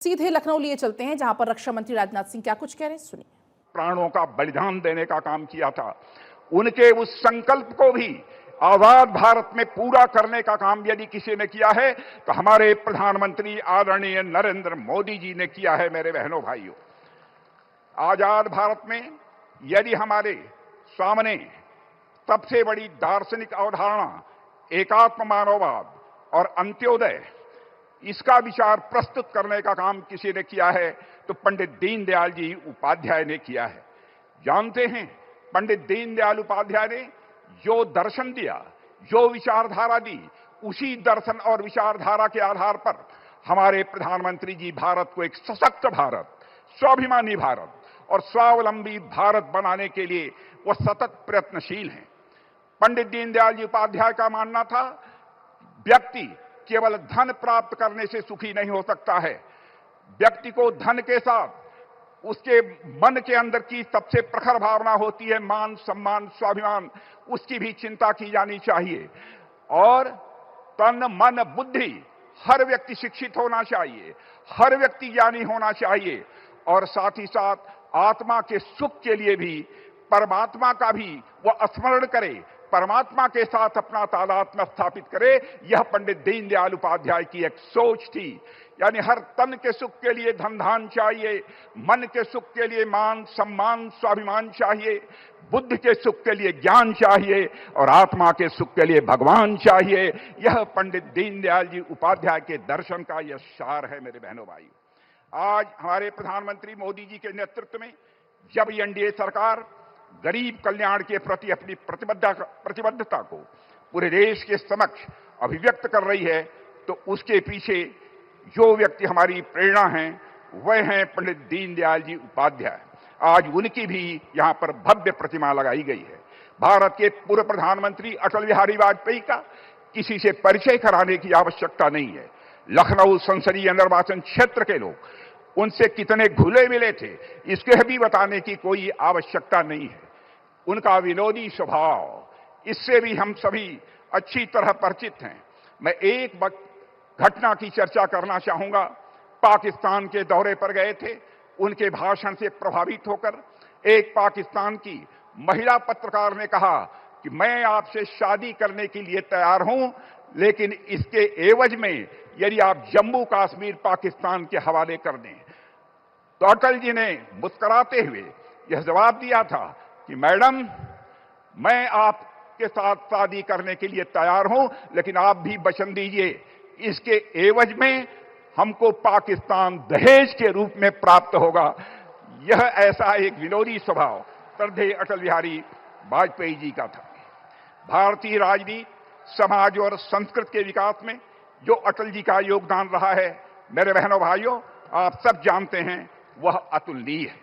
सीधे लखनऊ लिए चलते हैं, जहां पर रक्षा मंत्री राजनाथ सिंह क्या कुछ कह रहे हैं, सुनिए। प्राणों का बलिदान देने का काम किया था। उनके उस संकल्प को भी आजाद भारत में पूरा करने का काम यदि किसी ने किया है तो हमारे प्रधानमंत्री आदरणीय नरेंद्र मोदी जी ने किया है। मेरे बहनों भाइयों, आजाद भारत में यदि हमारे सामने सबसे बड़ी दार्शनिक अवधारणा एकात्म मानववाद और अंत्योदय, इसका विचार प्रस्तुत करने का काम किसी ने किया है तो पंडित दीनदयाल जी उपाध्याय ने किया है। जानते हैं, पंडित दीनदयाल उपाध्याय ने जो दर्शन दिया, जो विचारधारा दी, उसी दर्शन और विचारधारा के आधार पर हमारे प्रधानमंत्री जी भारत को एक सशक्त भारत, स्वाभिमानी भारत और स्वावलंबी भारत बनाने के लिए वो सतत प्रयत्नशील हैं। पंडित दीनदयाल जी उपाध्याय का मानना था, व्यक्ति केवल धन प्राप्त करने से सुखी नहीं हो सकता है। व्यक्ति को धन के साथ उसके मन के अंदर की सबसे प्रखर भावना होती है मान, सम्मान, स्वाभिमान, उसकी भी चिंता की जानी चाहिए। और तन, मन, बुद्धि, हर व्यक्ति शिक्षित होना चाहिए, हर व्यक्ति ज्ञानी होना चाहिए और साथ ही साथ आत्मा के सुख के लिए भी परमात्मा का भी वह स्मरण करे, परमात्मा के साथ अपना तादात्म्य स्थापित करे। यह पंडित दीनदयाल उपाध्याय की एक सोच थी। यानी हर तन के सुख के लिए धन धान चाहिए, मन के सुख के लिए मान, सम्मान, स्वाभिमान चाहिए, बुद्धि के सुख के लिए ज्ञान चाहिए और आत्मा के सुख के लिए भगवान चाहिए। यह पंडित दीनदयाल जी उपाध्याय के दर्शन का यह सार है। मेरे बहनों भाइयों, आज हमारे प्रधानमंत्री मोदी जी के नेतृत्व में जब एनडीए सरकार गरीब कल्याण के प्रति अपनी प्रतिबद्धता को पूरे देश के समक्ष अभिव्यक्त कर रही है तो उसके पीछे जो व्यक्ति हमारी प्रेरणा हैं वह हैं पंडित दीनदयाल जी उपाध्याय। आज उनकी भी यहां पर भव्य प्रतिमा लगाई गई है। भारत के पूर्व प्रधानमंत्री अटल बिहारी वाजपेयी का किसी से परिचय कराने की आवश्यकता नहीं है। लखनऊ संसदीय निर्वाचन क्षेत्र के लोग उनसे कितने घुले मिले थे, इसके भी बताने की कोई आवश्यकता नहीं है। उनका विनोदी स्वभाव, इससे भी हम सभी अच्छी तरह परिचित हैं। मैं एक घटना की चर्चा करना चाहूंगा। पाकिस्तान के दौरे पर गए थे, उनके भाषण से प्रभावित होकर एक पाकिस्तान की महिला पत्रकार ने कहा कि मैं आपसे शादी करने के लिए तैयार हूं, लेकिन इसके एवज में यदि आप जम्मू कश्मीर पाकिस्तान के हवाले कर दें। तो अटल जी ने मुस्कुराते हुए यह जवाब दिया था कि मैडम, मैं आपके साथ शादी करने के लिए तैयार हूं, लेकिन आप भी वचन दीजिए, इसके एवज में हमको पाकिस्तान दहेज के रूप में प्राप्त होगा। यह ऐसा एक विनोदी स्वभाव श्रद्धेय अटल बिहारी वाजपेयी जी का था। भारतीय राजनीति, समाज और संस्कृति के विकास में जो अटल जी का योगदान रहा है, मेरे बहनों भाइयों, आप सब जानते हैं, वह अतुलनीय है।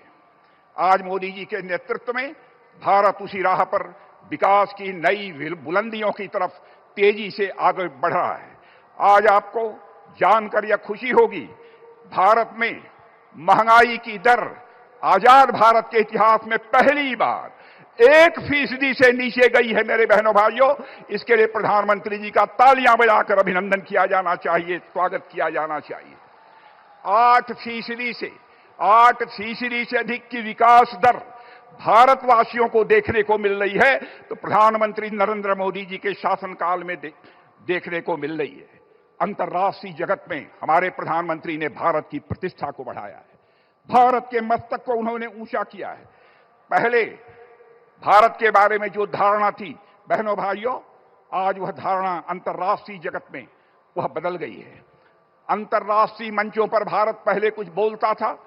आज मोदी जी के नेतृत्व में भारत उसी राह पर विकास की नई बुलंदियों की तरफ तेजी से आगे बढ़ रहा है। आज आपको जानकर यह खुशी होगी, भारत में महंगाई की दर आजाद भारत के इतिहास में पहली बार 1% से नीचे गई है। मेरे बहनों भाइयों, इसके लिए प्रधानमंत्री जी का तालियां बजाकर अभिनंदन किया जाना चाहिए, स्वागत किया जाना चाहिए। 8% से अधिक की विकास दर भारतवासियों को देखने को मिल रही है तो प्रधानमंत्री नरेंद्र मोदी जी के शासनकाल में देखने को मिल रही है। अंतर्राष्ट्रीय जगत में हमारे प्रधानमंत्री ने भारत की प्रतिष्ठा को बढ़ाया है, भारत के मस्तक को उन्होंने ऊंचा किया है। पहले भारत के बारे में जो धारणा थी, बहनों भाइयों, आज वह धारणा अंतर्राष्ट्रीय जगत में वह बदल गई है। अंतर्राष्ट्रीय मंचों पर भारत पहले कुछ बोलता था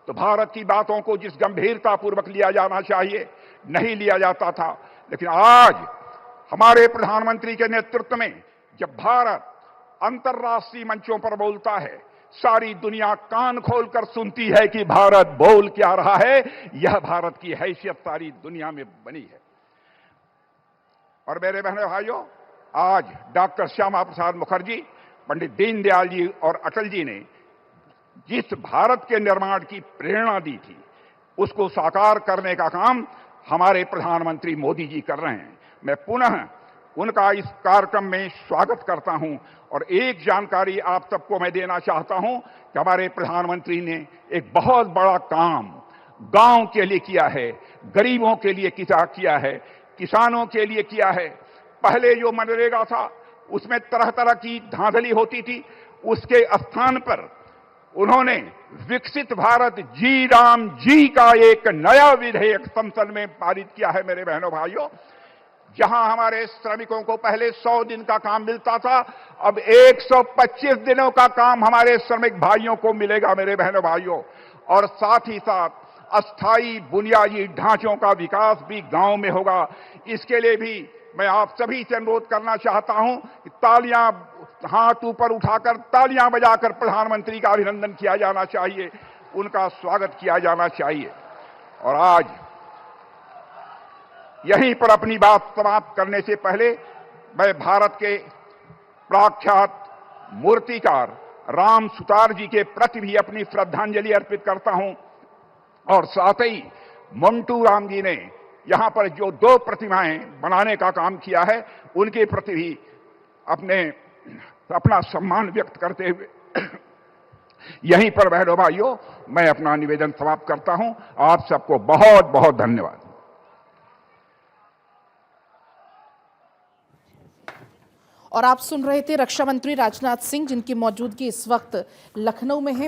तो भारत की बातों को जिस गंभीरता पूर्वक लिया जाना चाहिए नहीं लिया जाता था, लेकिन आज हमारे प्रधानमंत्री के नेतृत्व में जब भारत अंतर्राष्ट्रीय मंचों पर बोलता है, सारी दुनिया कान खोलकर सुनती है कि भारत बोल क्या रहा है। यह भारत की हैसियत सारी दुनिया में बनी है। और मेरे बहनों भाइयों, आज डॉक्टर श्यामा प्रसाद मुखर्जी, पंडित दीनदयाल जी और अटल जी ने जिस भारत के निर्माण की प्रेरणा दी थी, उसको साकार करने का काम हमारे प्रधानमंत्री मोदी जी कर रहे हैं। मैं पुनः उनका इस कार्यक्रम में स्वागत करता हूं। और एक जानकारी आप सबको मैं देना चाहता हूं कि हमारे प्रधानमंत्री ने एक बहुत बड़ा काम गांव के लिए किया है, गरीबों के लिए किया है, किसानों के लिए किया है। पहले जो मनरेगा था उसमें तरह तरह की धांधली होती थी, उसके स्थान पर उन्होंने विकसित भारत जी राम जी का एक नया विधेयक संसद में पारित किया है। मेरे बहनों भाइयों, जहां हमारे श्रमिकों को पहले 100 दिन का काम मिलता था, अब 125 दिनों का काम हमारे श्रमिक भाइयों को मिलेगा। मेरे बहनों भाइयों, और साथ ही साथ अस्थायी बुनियादी ढांचों का विकास भी गांव में होगा। इसके लिए भी मैं आप सभी से अनुरोध करना चाहता हूं कि तालियां, हाथ ऊपर उठाकर तालियां बजाकर प्रधानमंत्री का अभिनंदन किया जाना चाहिए, उनका स्वागत किया जाना चाहिए। और आज यहीं पर अपनी बात समाप्त करने से पहले मैं भारत के प्रख्यात मूर्तिकार राम सुतार जी के प्रति भी अपनी श्रद्धांजलि अर्पित करता हूं। और साथ ही मंटू राम जी ने यहां पर जो 2 प्रतिमाएं बनाने का काम किया है, उनके प्रति भी अपना सम्मान व्यक्त करते हुए यहीं पर बहनों भाइयों मैं अपना निवेदन समाप्त करता हूं। आप सबको बहुत बहुत धन्यवाद। और आप सुन रहे थे रक्षा मंत्री राजनाथ सिंह, जिनकी मौजूदगी इस वक्त लखनऊ में है।